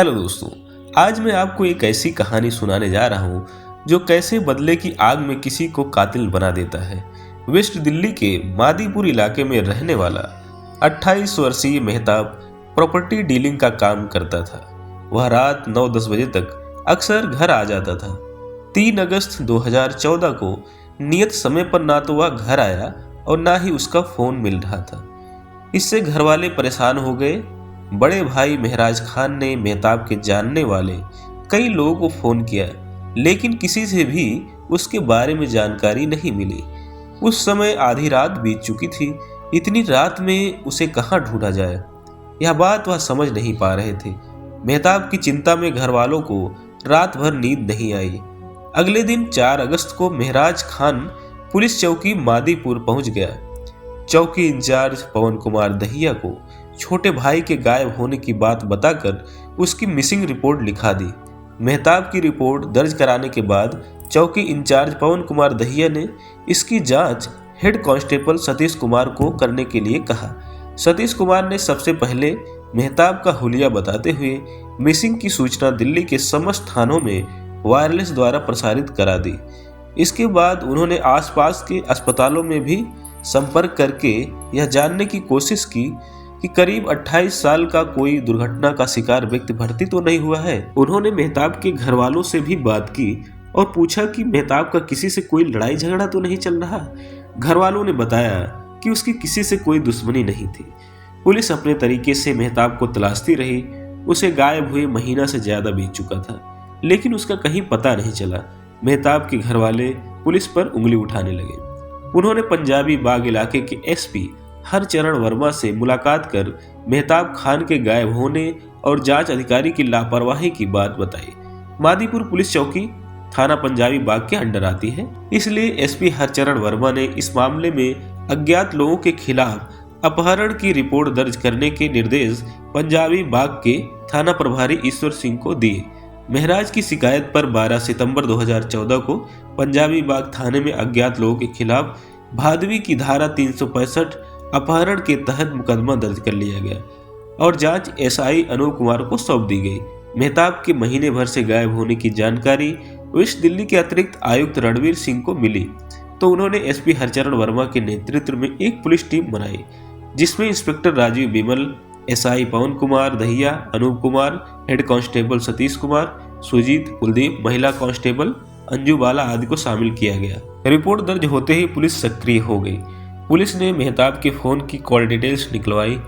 Hello दोस्तों, आज मैं आपको एक ऐसी कहानी सुनाने जा रहा हूँ जो कैसे बदले की आग में किसी को कातिल बना देता है। वेस्ट दिल्ली के मादीपुर इलाके में रहने वाला 28 वर्षीय मेहताब प्रॉपर्टी डीलिंग का काम करता था। वह रात 9-10 बजे तक अक्सर घर आ जाता था। 3 अगस्त 2014 को नियत समय पर ना तो वह घर आया और ना ही उसका फोन मिल रहा था। इससे घर वाले परेशान हो गए। बड़े भाई महराज खान ने मेहताब के जानने वाले कई लोगों को फोन किया, लेकिन किसी से भी उसके बारे में जानकारी नहीं मिली। उस समय आधी रात बीत चुकी थी। इतनी रात में उसे कहाँ ढूंढा जाए, यह बात वह समझ नहीं पा रहे थे। मेहताब की चिंता में घर वालों को रात भर नींद नहीं आई। अगले दिन 4 अगस्त को महराज खान पुलिस चौकी मादीपुर पहुंच गया। चौकी इंचार्ज पवन कुमार दहिया को छोटे भाई के गायब होने की बात बताकर उसकी मिसिंग रिपोर्ट लिखा दी। मेहताब की रिपोर्ट दर्ज कराने के बाद चौकी इंचार्ज पवन कुमार दहिया ने इसकी जांच हेड कांस्टेबल सतीश कुमार को करने के लिए कहा। सतीश कुमार ने सबसे पहले मेहताब का हुलिया बताते हुए मिसिंग की सूचना दिल्ली के समस्त थानों में वायरलेस द्वारा प्रसारित करा दी। इसके बाद उन्होंने आसपास के अस्पतालों में भी संपर्क करके यह जानने की कोशिश की कि करीब 28 साल का कोई दुर्घटना का शिकार व्यक्ति भर्ती तो नहीं हुआ है। उन्होंने मेहताब के घर वालों से भी बात की और पूछा कि मेहताब का किसी से कोई लड़ाई झगड़ा तो नहीं चल रहा। घर वालों ने बताया कि उसकी किसी से कोई दुश्मनी नहीं थी। पुलिस अपने तरीके से मेहताब को तलाशती रही। उसे गायब हुए महीना से ज्यादा बीत चुका था, लेकिन उसका कहीं पता नहीं चला। मेहताब के घर वाले पुलिस पर उंगली उठाने लगे। उन्होंने पंजाबी बाग इलाके के एसपी हरचरण वर्मा से मुलाकात कर मेहताब खान के गायब होने और जांच अधिकारी की लापरवाही की बात बताई। मादीपुर पुलिस चौकी थाना पंजाबी बाग के अंडर आती है, इसलिए एसपी हरचरण वर्मा ने इस मामले में अज्ञात लोगों के खिलाफ अपहरण की रिपोर्ट दर्ज करने के निर्देश पंजाबी बाग के थाना प्रभारी ईश्वर सिंह को दिए। महराज की शिकायत पर 12 सितंबर 2014 को पंजाबी बाग थाने में अज्ञात लोगों के खिलाफ भादवी की धारा 365 अपहरण के तहत मुकदमा दर्ज कर लिया गया और जांच एसआई अनूप कुमार को सौंप दी गई। मेहताब के महीने भर से गायब होने की जानकारी वेस्ट दिल्ली के अतिरिक्त आयुक्त रणवीर सिंह को मिली, तो उन्होंने एसपी हरचरण वर्मा के नेतृत्व में एक पुलिस टीम बनाई, जिसमें इंस्पेक्टर राजीव बिमल, एसआई पवन कुमार दहिया, अनूप कुमार, हेड कांस्टेबल सतीश कुमार, सुजीत, कुलदीप, महिला कांस्टेबल अंजू बाला आदि को शामिल किया गया। रिपोर्ट दर्ज होते ही पुलिस सक्रिय हो गई। पुलिस ने मेहताब के फोन की कॉल डिटेल्स निकलवाई।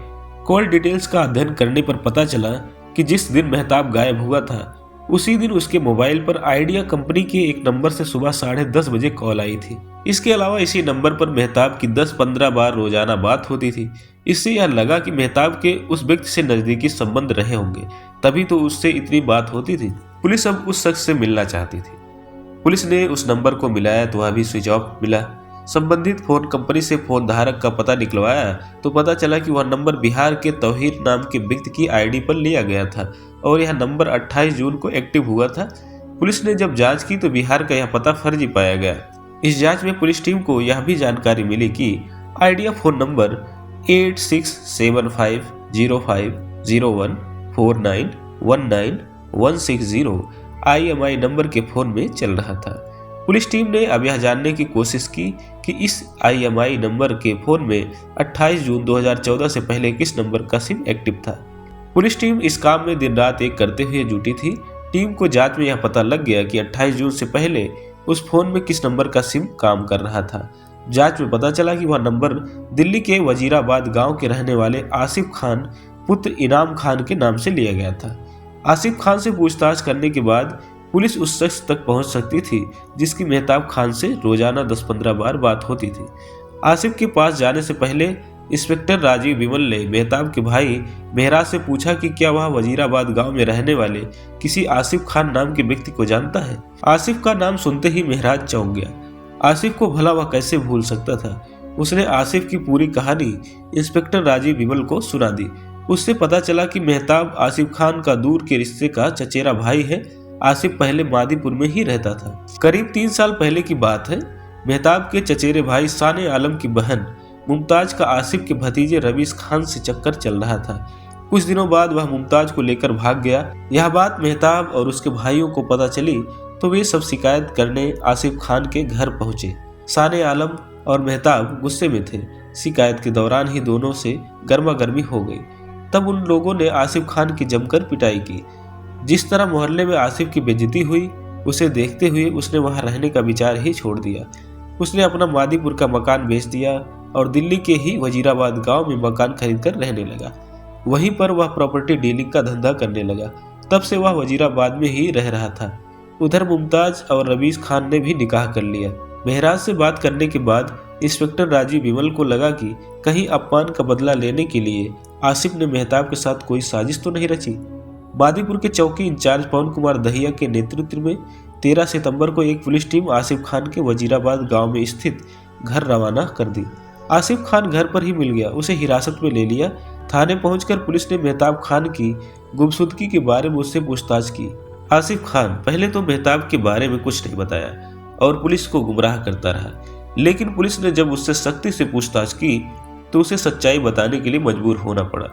कॉल डिटेल्स का अध्ययन करने पर पता चला कि जिस दिन मेहताब गायब हुआ था, उसी दिन उसके मोबाइल पर आइडिया कंपनी के एक नंबर से सुबह 10:30 बजे कॉल आई थी। इसके अलावा इसी नंबर पर मेहताब की 10-15 बार रोजाना बात होती थी। इससे यह लगा कि मेहताब के उस व्यक्ति से नजदीकी संबंध रहे होंगे, तभी तो उससे इतनी बात होती थी। पुलिस अब उस शख्स से मिलना चाहती थी। पुलिस ने उस नंबर को मिलाया तो वह भी स्विच ऑफ मिला। संबंधित फोन कंपनी से फोन धारक का पता निकलवाया तो पता चला कि वह नंबर बिहार के तौहीर नाम के व्यक्ति की आईडी पर लिया गया था और यह नंबर 28 जून को एक्टिव हुआ था। पुलिस ने जब जांच की तो बिहार का यह पता फर्जी पाया गया। इस जांच में पुलिस टीम को यह भी जानकारी मिली कि idea phone number 867505014919 IMI number के फोन में चल रहा था। पुलिस टीम ने अब यह जानने की कोशिश की कि इस IMI नंबर के फोन में 28 जून 2014 से पहले किस नंबर का सिम एक्टिव था। पुलिस टीम इस काम में दिन रात एक करते हुए जुटी थी। टीम को जांच में यह पता लग गया कि 28 जून से पहले उस फोन में किस नंबर का सिम काम कर रहा था। जांच में पता चला कि वह नंबर दिल्ली के वजीराबाद गांव के रहने वाले आसिफ खान पुत्र इनाम खान के नाम से लिया गया था। आसिफ खान से पूछताछ करने के बाद पुलिस उस शख्स तक पहुंच सकती थी जिसकी मेहताब खान से रोजाना 10-15 बार बात होती थी। आसिफ के पास जाने से पहले इंस्पेक्टर राजीव बिमल ने मेहताब के भाई महराज से पूछा कि क्या वह वजीराबाद गांव में रहने वाले किसी आसिफ खान नाम के व्यक्ति को जानता है। आसिफ का नाम सुनते ही महराज चौंक गया। आसिफ को भला वह कैसे भूल सकता था। उसने आसिफ की पूरी कहानी इंस्पेक्टर राजीव बिमल को सुना दी। उससे पता चला कि मेहताब आसिफ खान का दूर के रिश्ते का चचेरा भाई है। आसिफ पहले मादीपुर में ही रहता था। करीब 3 साल पहले की बात है। मेहताब के चचेरे भाई साने आलम की बहन मुमताज का आसिफ के भतीजे रवीश खान से चक्कर चल रहा था। कुछ दिनों बाद वह मुमताज को लेकर भाग गया। यह बात मेहताब और उसके भाइयों को पता चली तो वे सब शिकायत करने आसिफ खान के घर पहुंचे। साने आलम और मेहताब गुस्से में थे। शिकायत के दौरान ही दोनों से गर्मा गर्मी हो गई। तब उन लोगों ने आसिफ खान की जमकर पिटाई की। जिस तरह मोहल्ले में आसिफ की बेइज्जती हुई, उसे देखते हुए उसने वहां रहने का विचार ही छोड़ दिया। उसने अपना मादीपुर का मकान बेच दिया और दिल्ली के ही वजीराबाद गांव में मकान खरीदकर रहने लगा। वहीं पर वह प्रॉपर्टी डीलिंग का धंधा करने लगा। तब से वह वजीराबाद में ही रह रहा था। उधर मुमताज और रवीश खान ने भी निकाह कर लिया। महराज से बात करने के बाद इंस्पेक्टर राजीव बिमल को लगा कि कहीं अपमान का बदला लेने के लिए आसिफ ने मेहताब के साथ कोई साजिश तो नहीं रची। मादीपुर के चौकी इंचार्ज पवन कुमार दहिया के नेतृत्व में 13 सितंबर को एक पुलिस टीम आसिफ खान के वजीराबाद गांव में स्थित घर रवाना कर दी। आसिफ खान घर पर ही मिल गया। उसे हिरासत में ले लिया। थाने पहुंचकर पुलिस ने मेहताब खान की गुमशुदगी के बारे में उससे पूछताछ की। आसिफ खान पहले तो मेहताब के बारे में कुछ नहीं बताया और पुलिस को गुमराह करता रहा, लेकिन पुलिस ने जब उससे सख्ती से पूछताछ की तो उसे सच्चाई बताने के लिए मजबूर होना पड़ा।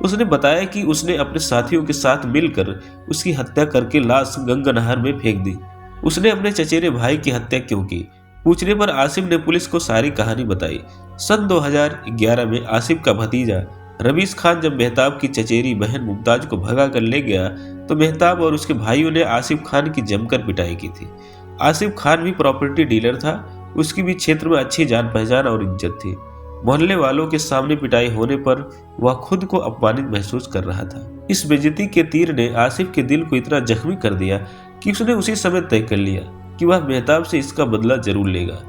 उसने बताया कि उसने अपने साथियों के साथ मिलकर उसकी हत्या करके लाश गंगा नहर में फेंक दी। उसने अपने चचेरे भाई की हत्या क्यों की? पूछने पर आसिफ ने पुलिस को सारी कहानी बताई। सन 2011 में आसिफ का भतीजा रवीश खान जब मेहताब की चचेरी बहन मुमताज को भगा कर ले गया तो मेहताब और उसके भाइयों ने आसिफ खान की जमकर पिटाई की थी। आसिफ खान भी प्रॉपर्टी डीलर था। उसकी भी क्षेत्र में अच्छी जान पहचान और इज्जत थी। मोहल्ले वालों के सामने पिटाई होने पर वह खुद को अपमानित महसूस कर रहा था। इस बेइज्जती के तीर ने आसिफ के दिल को इतना जख्मी कर दिया कि उसने उसी समय तय कर लिया कि वह मेहताब से इसका बदला जरूर लेगा।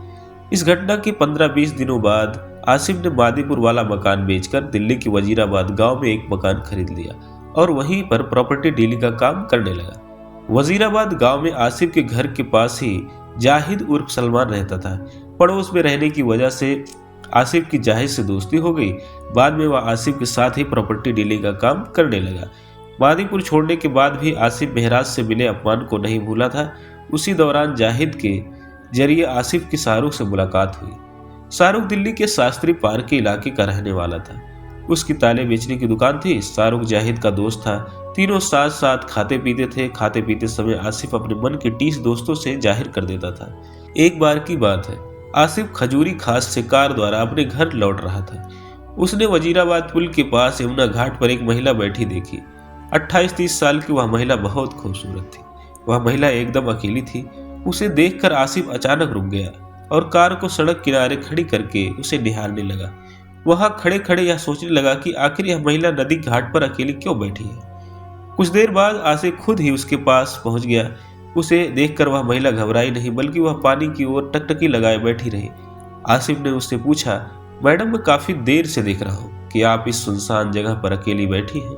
इस घटना के 15-20 दिनों बाद आसिफ ने मादीपुर वाला मकान बेचकर दिल्ली के वजीराबाद गांव में एक मकान खरीद लिया और वहीं पर प्रॉपर्टी डीलिंग का काम करने लगा। वजीराबाद गांव में आसिफ के घर के पास ही जाहिद उर्फ सलमान रहता था। पड़ोस में रहने की वजह से आसिफ की जाहिद से दोस्ती हो गई। बाद में वह आसिफ के साथ ही प्रॉपर्टी डीलिंग का काम करने लगा। मादीपुर छोड़ने के बाद भी आसिफ महराज से मिले अपमान को नहीं भूला था। उसी दौरान जाहिद के जरिए आसिफ की शाहरुख से मुलाकात हुई। शाहरुख दिल्ली के शास्त्री पार्क के इलाके का रहने वाला था। उसकी ताले बेचने की दुकान थी। शाहरुख जाहिद का दोस्त था। तीनों साथ साथ खाते पीते थे। खाते पीते समय आसिफ अपने मन की टीस दोस्तों से जाहिर कर देता था। एक बार की बात है, आसिफ खजूरी खास से कार द्वारा अपने घर लौट रहा था। उसने वजीराबाद पुल के पास यमुना घाट पर एक महिला बैठी देखी। 28-30 साल की वह महिला बहुत खूबसूरत थी। वह महिला एकदम अकेली थी। उसे देखकर आसिफ अचानक रुक गया और कार को सड़क किनारे खड़ी करके उसे निहारने लगा। वहां खड़े खड़े यह सोचने लगा कि आखिर यह महिला नदी घाट पर अकेली क्यों बैठी है। कुछ देर बाद आसिफ खुद ही उसके पास पहुंच गया। उसे देखकर वह महिला घबराई नहीं, बल्कि वह पानी की ओर टकटकी लगाए बैठी रही। आसिफ ने उससे पूछा, मैडम मैं काफी देर से देख रहा हूँ कि आप इस सुनसान जगह पर अकेली बैठी हैं।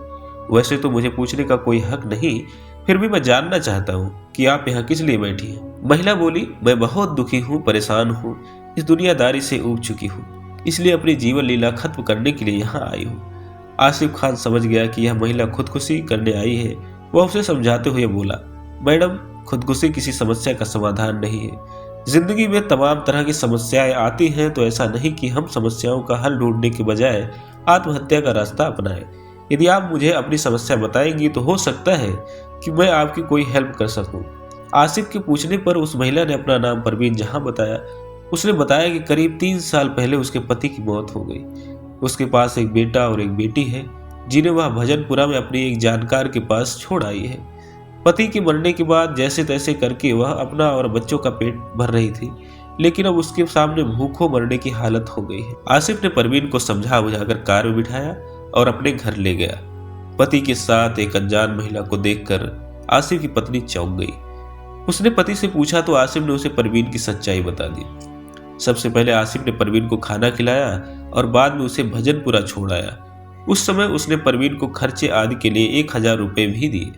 वैसे तो मुझे पूछने का कोई हक नहीं, फिर भी मैं जानना चाहता हूँ कि आप यहाँ किस लिए बैठी हैं। महिला बोली, मैं बहुत दुखी हूँ, परेशान हूँ, इस दुनियादारी से ऊब चुकी हूँ, इसलिए अपनी जीवन लीला खत्म करने के लिए यहाँ आई हूँ। आसिफ खान समझ गया कि यह महिला खुदकुशी करने आई है। वह उसे समझाते हुए बोला, मैडम खुदकुशी किसी समस्या का समाधान नहीं है। जिंदगी में तमाम तरह की समस्याएं आती हैं, तो ऐसा नहीं कि हम समस्याओं का हल ढूंढने के बजाय आत्महत्या का रास्ता अपनाएं। यदि आप मुझे अपनी समस्या बताएंगी तो हो सकता है कि मैं आपकी कोई हेल्प कर सकूं। आसिफ के पूछने पर उस महिला ने अपना नाम परवीन जहां बताया। उसने बताया कि करीब 3 साल पहले उसके पति की मौत हो गई। उसके पास एक बेटा और एक बेटी है, जिन्हें वह भजनपुरा में अपनी एक जानकार के पास छोड़ आई है। पति के मरने के बाद जैसे तैसे करके वह अपना और बच्चों का पेट भर रही थी, लेकिन अब उसके सामने भूखों मरने की हालत हो गई है। आसिफ ने परवीन को समझा बुझाकर कार में बिठाया और अपने घर ले गया। पति के साथ एक अनजान महिला को देखकर आसिफ की पत्नी चौंक गई। उसने पति से पूछा तो आसिफ ने उसे परवीन की सच्चाई बता दी। सबसे पहले आसिफ ने परवीन को खाना खिलाया और बाद में उसे भजनपुरा छोड़ाया। उस समय उसने परवीन को खर्चे आदि के लिए 1000 रुपए भी दिए।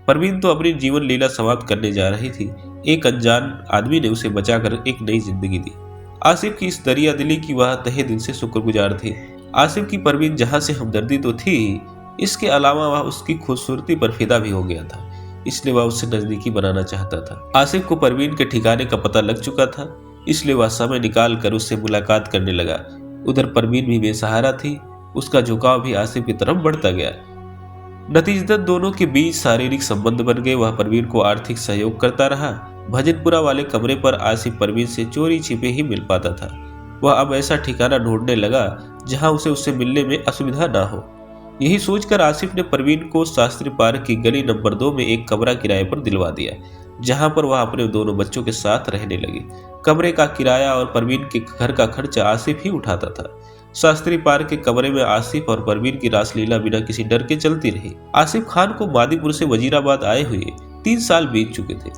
परवीन तो अपनी जीवन लीला समाप्त करने जा रही थी। एक अनजान आदमी ने उसे बचाकर एक नई जिंदगी दी। आसिफ की इस दरिया दिली की वह तहे दिल से शुक्रगुजार थी। आसिफ की परवीन जहां से हमदर्दी तो थी, इसके अलावा वह उसकी खूबसूरती पर फिदा भी हो गया था, इसलिए वह उससे नजदीकी बनाना चाहता था। आसिफ को परवीन के ठिकाने का पता लग चुका था, इसलिए वह समय निकाल कर उससे मुलाकात करने लगा। उधर परवीन भी बेसहारा थी। उसका झुकाव भी आसिफ की तरफ बढ़ता गया। नतीजतन दोनों के बीच शारीरिक संबंध बन गए। वह परवीन को आर्थिक सहयोग करता रहा। भजनपुरा वाले कमरे पर आसिफ परवीन से चोरी छिपे ही मिल पाता था। वह अब ऐसा ठिकाना ढूंढने लगा जहां उसे उससे मिलने में असुविधा ना हो। यही सोचकर आसिफ ने परवीन को शास्त्री पार्क की गली नंबर 2 में एक कमरा किराए पर दिलवा दिया, जहां पर वह अपने दोनों बच्चों के साथ रहने लगी। कमरे का किराया और परवीन के घर का खर्चा आसिफ ही उठाता था। शास्त्री पार्क के कमरे में आसिफ और परवीन की रासलीला बिना किसी डर के चलती रही। आसिफ खान को मादीपुर से वजीराबाद आए हुए 3 साल बीत चुके थे,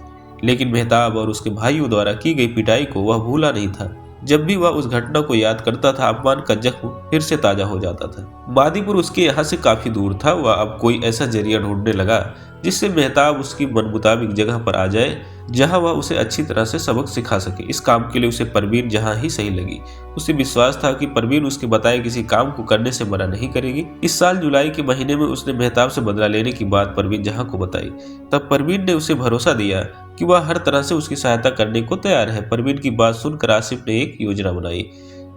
लेकिन मेहताब और उसके भाइयों द्वारा की गई पिटाई को वह भूला नहीं था। जब भी वह उस घटना को याद करता था, अपमान का जख्म फिर से ताजा हो जाता था। मादीपुर उसके यहाँ से काफी दूर था। वह अब कोई ऐसा जरिया ढूंढने लगा जिससे मेहताब उसकी मन मुताबिक जगह पर आ जाए, जहां वह उसे अच्छी तरह से सबक सिखा सके। इस काम के लिए उसे परवीन जहां ही सही लगी। उसे विश्वास था कि परवीन उसके बताए किसी काम को करने से मना नहीं करेगी। इस साल जुलाई के महीने में उसने मेहताब से बदला लेने की बात परवीन जहां को बताई। तब परवीन ने उसे भरोसा दिया कि वह हर तरह से उसकी सहायता करने को तैयार है। परवीन की बात सुनकर आसिफ ने एक योजना बनाई।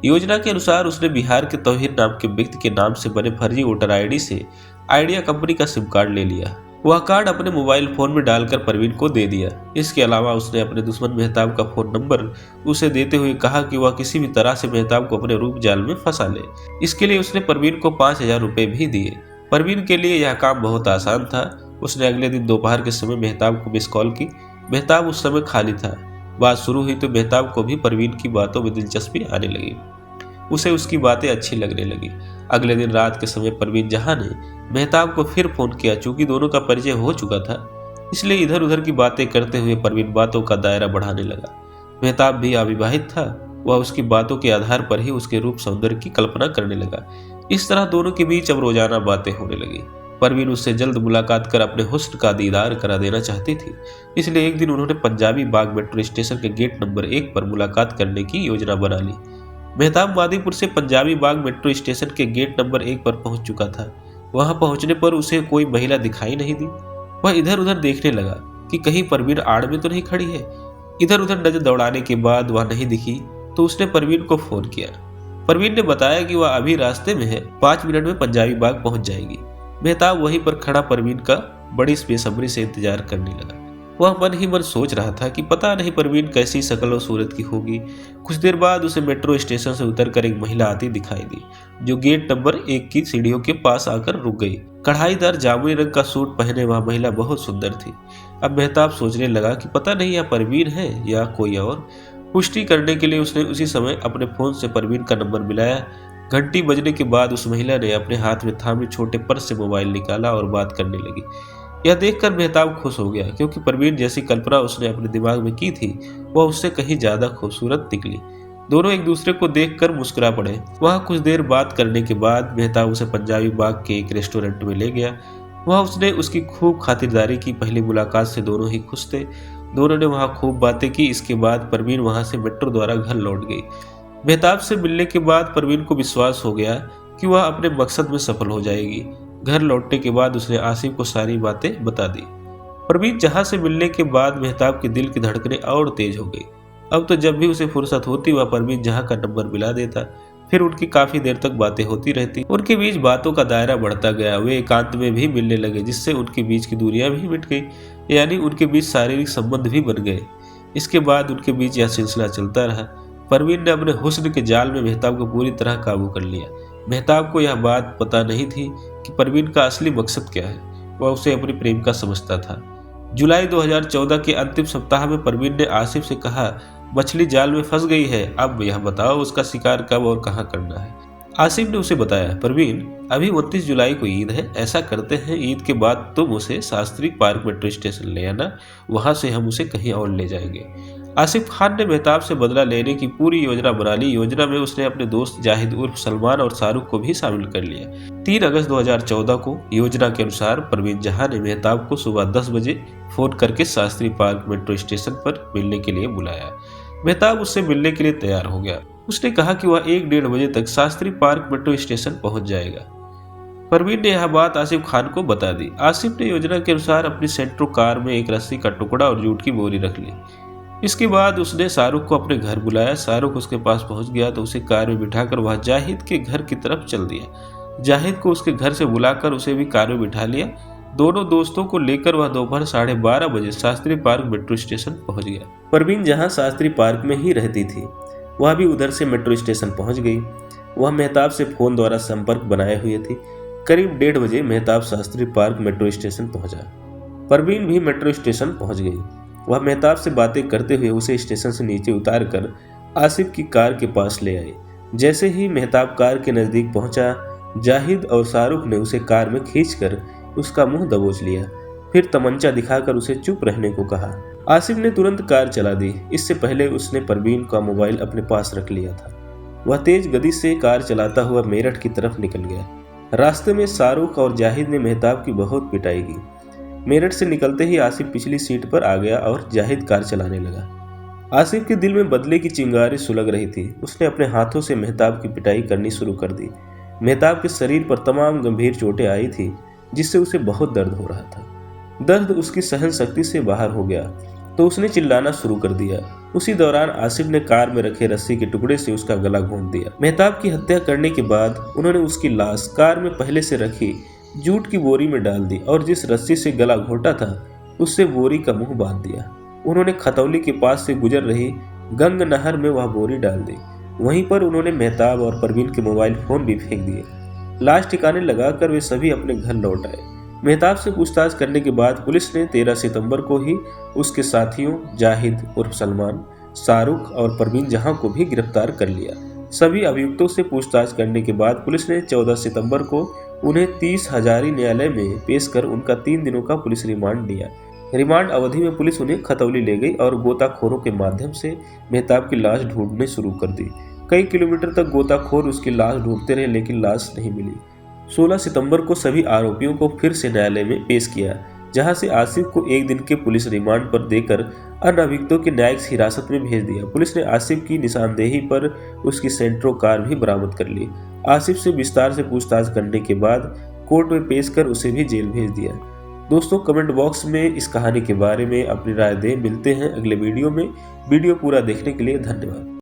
योजना के अनुसार उसने बिहार के तौहीर नाम के व्यक्ति के नाम से बने फर्जी वोटर आईडी से आइडिया कंपनी का सिम कार्ड ले लिया। वह कार्ड अपने मोबाइल फोन में डालकर परवीन को दे दिया। इसके अलावा उसने अपने दुश्मन मेहताब का फोन नंबर उसे देते हुए कहा कि वह किसी भी तरह से मेहताब को अपने रूप जाल में फंसा ले। इसके लिए उसने परवीन को 5,000 रुपए भी दिए। परवीन के लिए यह काम बहुत आसान था। उसने अगले दिन दोपहर के समय मेहताब को मिस कॉल की। मेहताब उस समय खाली था। बात शुरू हुई तो मेहताब को भी परवीन की बातों में दिलचस्पी आने लगी। उसे उसकी बातें अच्छी लगने लगी। अगले दिन रात के समय परवीन जहां ने मेहताब को फिर फोन किया। चूंकि दोनों का परिचय हो चुका था, इसलिए इधर उधर की बातें करते हुए परवीन बातों का दायरा बढ़ाने लगा। मेहताब भी अविवाहित था। वह उसकी बातों के आधार पर ही उसके रूप सौंदर्य की कल्पना करने लगा। इस तरह दोनों के बीच अब रोजाना बातें होने लगी। परवीन उससे जल्द मुलाकात कर अपने हुस्न का दीदार करा देना चाहती थी। इसलिए एक दिन उन्होंने पंजाबी बाग मेट्रो स्टेशन के गेट नंबर 1 पर मुलाकात करने की योजना बना ली। मेहताब मादीपुर से पंजाबी बाग मेट्रो स्टेशन के गेट नंबर 1 पर पहुंच चुका था। वहां पहुंचने पर उसे कोई महिला दिखाई नहीं दी। वह इधर उधर देखने लगा कि कहीं परवीन आड़ में तो नहीं खड़ी है। इधर उधर नजर दौड़ाने के बाद वह नहीं दिखी तो उसने परवीन को फोन किया। परवीन ने बताया कि वह अभी रास्ते में है, 5 मिनट में पंजाबी बाग पहुंच जाएगी। मेहताब वहीं पर खड़ा परवीन का बड़ी बेसब्री से इंतजार करने लगा। वह मन ही मन सोच रहा था कि पता नहीं परवीन कैसी शक्ल और सूरत की होगी। कुछ देर बाद उसे मेट्रो स्टेशन से उतरकर एक महिला आती दिखाई दी, जो गेट नंबर 1 की सीढ़ियों के पास आकर रुक गई। कढ़ाईदार जामुनी रंग का सूट पहने वह महिला बहुत सुंदर थी। अब मेहताब सोचने लगा कि पता नहीं यह परवीन है या कोई और। पुष्टि करने के लिए उसने उसी समय अपने फोन से परवीन का नंबर मिलाया। घंटी बजने के बाद उस महिला ने अपने हाथ में थामे छोटे पर्स से मोबाइल निकाला और बात करने लगी। यह देखकर मेहताब खुश हो गया, क्योंकि परवीन जैसी कल्पना उसने अपने दिमाग में की थी वह उससे कहीं ज्यादा खूबसूरत निकली। दोनों एक दूसरे को देखकर मुस्कुरा पड़े। वहां कुछ देर बात करने के बाद मेहताब उसे पंजाबी बाग के एक रेस्टोरेंट में ले गया। वहां उसने उसकी खूब खातिरदारी की। पहली मुलाकात से दोनों ही खुश थे। दोनों ने वहां खूब बातें की। इसके बाद परवीन वहां से मेट्रो द्वारा घर लौट गई। मेहताब से मिलने के बाद परवीन को विश्वास हो गया कि वह अपने मकसद में सफल हो जाएगी। घर लौटने के बाद उसने आसिफ को सारी बातें बता दी। परवीन जहां से मिलने के बाद मेहताब के दिल की धड़कनें और तेज हो गई। अब तो जब भी उसे फुर्सत होती वह परवीन जहां का नंबर मिला देता। फिर उनकी काफी देर तक बातें होती रहती। उनके बीच बातों का दायरा बढ़ता गया। वे एकांत में भी मिलने लगे, जिससे उनके बीच की दूरियां भी मिट गई, यानी उनके बीच शारीरिक संबंध भी बन गए। इसके बाद उनके बीच यह सिलसिला चलता रहा। परवीन ने अपने हुस्न के जाल में मेहताब को पूरी तरह काबू कर लिया। मेहताब को यह बात पता नहीं थी कि परवीन का असली मकसद क्या है। वह उसे अपनी प्रेमिका समझता था। जुलाई 2014 के अंतिम सप्ताह में परवीन ने आसिफ से कहा, मछली जाल में फंस गई है, अब यह बताओ उसका शिकार कब और कहाँ करना है। आसिफ ने उसे बताया, परवीन अभी 29 जुलाई को ईद है। ऐसा करते हैं, ईद के बाद तुम उसे शास्त्री पार्क मेट्रो स्टेशन ले आना, वहां से हम उसे कहीं और ले जाएंगे। आसिफ खान ने मेहताब से बदला लेने की पूरी योजना बना ली। योजना में उसने अपने दोस्त जाहिद उर्फ सलमान और शाहरुख को भी शामिल कर लिया। 3 अगस्त 2014 को योजना के अनुसार परवीन जहां ने मेहताब को सुबह 10 बजे फोन करके शास्त्री पार्क मेट्रो स्टेशन पर मिलने के लिए बुलाया। मेहताब उससे मिलने के लिए तैयार हो गया। उसने कहा कि वह 1-1:30 बजे तक शास्त्री पार्क मेट्रो स्टेशन पहुंच जाएगा। परवीन ने यह बात आसिफ खान को बता दी। आसिफ ने योजना के अनुसार अपनी सेंट्रो कार में एक रस्सी का टुकड़ा और जूट की बोरी रख ली। इसके बाद उसने शाहरुख को अपने घर बुलाया। शाहरुख उसके पास पहुंच गया तो उसे कार में बिठाकर वह जाहिद के घर की तरफ चल दिया। जाहिद को उसके घर से बुलाकर उसे भी कार में बिठा लिया। दोनों दोस्तों को लेकर वह दोपहर 12:30 बजे शास्त्री पार्क मेट्रो स्टेशन पहुंच गया। परवीन जहां शास्त्री पार्क में ही रहती थी, वह भी उधर से मेट्रो स्टेशन पहुंच गई। वह मेहताब से फोन द्वारा संपर्क बनाए हुए थी। करीब 1:30 बजे Mehtab Shastri park metro station पहुंचा। परवीन भी मेट्रो स्टेशन पहुंच गई। वह मेहताब से बातें करते हुए उसे स्टेशन से नीचे उतार कर आसिफ की कार के पास ले आई। जैसे ही मेहताब कार के नजदीक पहुंचा, जाहिद और शाहरुख ने उसे कार में खींचकर उसका मुंह दबोच लिया, फिर तमंचा दिखाकर उसे चुप रहने को कहा। आसिफ ने तुरंत कार चला दी। इससे पहले उसने परवीन का मोबाइल अपने पास रख लिया था। वह तेज गति से कार चलाता हुआ मेरठ की तरफ निकल गया। रास्ते में शाहरुख और जाहिद ने मेहताब की बहुत पिटाई की। मेरठ से निकलते ही आसिफ पिछली सीट पर आ गया और जाहिद कार चलाने लगा। आसिफ के दिल में बदले की चिंगारी सुलग रही थी। उसने अपने हाथों से मेहताब की पिटाई करनी शुरू कर दी। मेहताब के शरीर पर तमाम गंभीर चोटें आई थी, जिससे उसे बहुत दर्द हो रहा था। दर्द उसकी सहन शक्ति से बाहर हो गया तो उसने चिल्लाना शुरू कर दिया। उसी दौरान आसिफ ने कार में रखे रस्सी के टुकड़े से उसका गला घोंट दिया। मेहताब की हत्या करने के बाद उन्होंने उसकी लाश कार में पहले से रखी जूट की बोरी में डाल दी और जिस रस्सी से गला घोंटा था उससे बोरी का मुंह बांध दिया। उन्होंने खतौली के पास से गुजर रही गंग नहर में वह बोरी डाल दी। वहीं पर उन्होंने मेहताब और परवीन के मोबाइल फोन भी फेंक दिए। लाश ठिकाने लगाकर वे सभी अपने घर लौट आए। मेहताब से पूछताछ करने के बाद पुलिस ने 13 सितंबर को ही उसके साथियों जाहिद उर्फ सलमान, शाहरुख और परवीन जहां को भी गिरफ्तार कर लिया। सभी अभियुक्तों से पूछताछ करने के बाद पुलिस ने 14 सितंबर को उन्हें 30 हजारी न्यायालय में पेश कर उनका 3 दिनों का पुलिस रिमांड दिया। रिमांड अवधि में पुलिस उन्हें खतौली ले गई और गोताखोरों के माध्यम से मेहताब की लाश ढूंढने शुरू कर दी। कई किलोमीटर तक गोताखोर उसकी लाश ढूंढते रहे लेकिन लाश नहीं मिली। 16 सितंबर को सभी आरोपियों को फिर से न्यायालय में पेश किया, जहां से आसिफ को 1 दिन के पुलिस रिमांड पर देकर अन्य अभियुक्तों की न्यायिक हिरासत में भेज दिया। पुलिस ने आसिफ की निशानदेही पर उसकी सेंट्रो कार भी बरामद कर ली। आसिफ से विस्तार से पूछताछ करने के बाद कोर्ट में पेश कर उसे भी जेल भेज दिया। दोस्तों, कमेंट बॉक्स में इस कहानी के बारे में अपनी राय दें। मिलते हैं अगले वीडियो में। वीडियो पूरा देखने के लिए धन्यवाद।